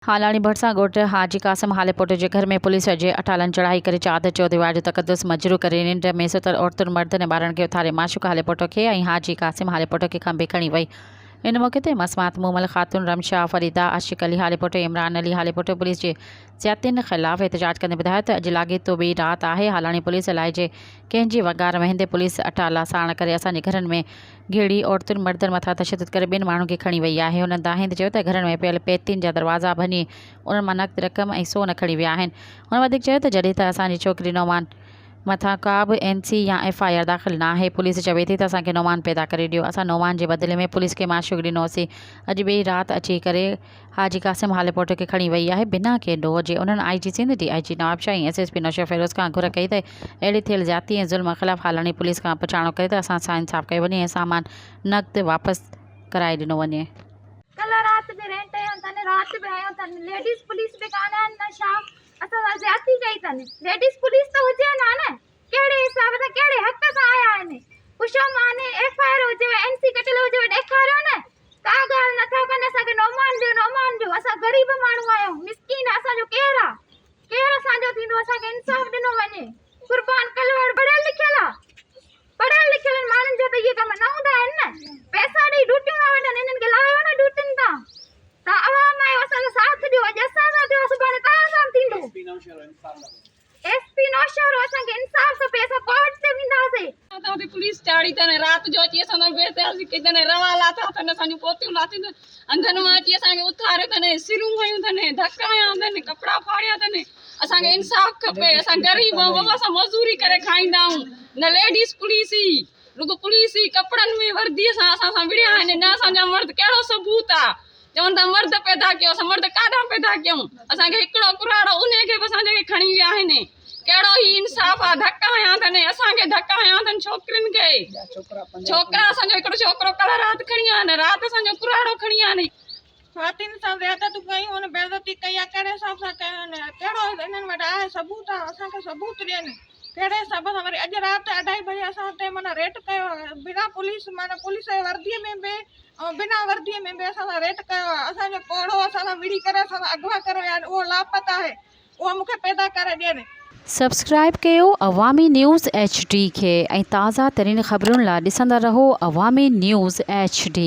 हालाणी भरिसां ॻोठ हाजी कासिम हालेपोट जे घर में पुलिस जे अठालन चढ़ाई करे चादर चौदीवार जो तक़दस मजरू करे निंड में सुतल औरतुनि मर्दनि ऐं ॿारनि खे उथारे माशूक हालेपोट खे ऐं हाजी कासिम हालेपोट खे खंबे खणी वई। इन मौक़े ते मसमात मूमल ख़ातून रमशा फरीदा आशिक अली हालेपोट इमरान अली हालेपोट पुलिस जे ज़्यादतियुनि ख़िलाफ़ एहतजाज कंदे ॿुधायो त अॼु लाॻीतो ॿी राति आहे। हालाणी पुलिस लाइ जे कंहिंजी वगार वहिंदे पुलिस अटाला साण करे असांजे घरनि में घेड़ी औरतुनि मर्दनि मथां तशदुद करे ॿिनि माण्हुनि खे खणी वई आहे। हुननि दाहिंद चयो त घरनि में पियल पेतियुनि जा दरवाज़ा भञी उन्हनि मां नक़द रक़म ऐं सोन खणी विया आहिनि। हुन वधीक चयो त जॾहिं त असांजी छोकिरी नौमान मथां का बि NC या FIR दाख़िल न आहे, पुलिस चवे थी त असांखे नौमान पैदा करे ॾियो। असां नौमान जे बदिले में पुलिस खे माशूक ॾिनोसीं। अॼु ॿी राति अची करे हाजी कासिम हालेपोट खे खणी वई आहे बिना के ॾोह जे। उन्हनि IG सिंध DIG नवाब शाह ऐं SSP नौशा फिरोज़ खां घुर कई त अहिड़ी थियल ज़्यादती ऐं ज़ुल्म ख़िलाफ़ हालाणी पुलिस खां पुछाणो करे त असां सां इंसाफ़ कयो वञे ऐं सामान नक़द वापसि कराए ॾिनो वञे। कल रात में रेंट आयो तने रात में आयो तने लेडीज पुलिस पे कान न शाम असा ज्यादती कई तने लेडीज पुलिस तो हुजे ना न केड़े हिसाब से केड़े हक से आया है पुछो माने FIR हो जे NC कटल हो जे देखारियो न का गाल न था कने असा के नौमान जो असा गरीब मानू आयो मिस्कीन असा जो केरा असा जो थींदो असा के इंसाफ दिनो वने कुर्बान कलवड़ पढ़ल लिखल मानन जो त ये कम न हुंदा है न पैसा दी ड्यूटी ना वठन इनन के लायो न ड्यूटी ता आवाम आयो असा साथ दियो जसा ना दियो सुबाने ता साम थींदो SP नौशहर असा के इंसाफ से पैसा कोर्ट से विंदा से ता पुलिस चाड़ी तने रात जो अची असा बेते असी के तने रवाला था तने असा पोतियूं लाती अंदर में अची असा के उतारे तने सिरूं हयूं तने धक्काया तने कपड़ा फाड़िया तने असा के इंसाफ खपे। असा गरीब बाबा सा मजदूरी करे खाइंदा न लेडीज पुलिस ही रुगो पुलिस ही कपड़न में वर्दी असा विड़िया है न असा मर्द केड़ो सबूत आ चवन ता मर्द पैदा कियो असा मर्द काडा पैदा कियो असा के एकड़ो कुराड़ो उन्हें के असा के खणी विया है ने केड़ो ही इंसाफ आ धक्का हया तने असा के धक्का हया तने छोकरिन के छोकरा असा जो एकड़ो छोकरो कल रात खणिया ने रात असा जो कुराड़ो खणिया ने स्वातिन सा ज्यादा तो कई उन बेइज्जती कया केड़े हिसाब सा कयो ने केड़ो इनन वट आहे सबूत आ असा के सबूत ॾियन केड़े हिसाब सा वरी अज रात 2:30 बजे असा ते मना रेट कयो बिना पुलिस माना पुलिस वर्दी में बे और बिना वर्दी में बे असा रेट कयो असा जो कोड़ो असा विड़ी करे असा अगवा करो यार वो लापता है वो मुखे पैदा करे ॾियन। सब्सक्राइब कयो अवामी न्यूज़ HD खे ऐं ताज़ा तरीन ख़बरुनि लाइ ॾिसंदा रहो अवामी न्यूज़ HD।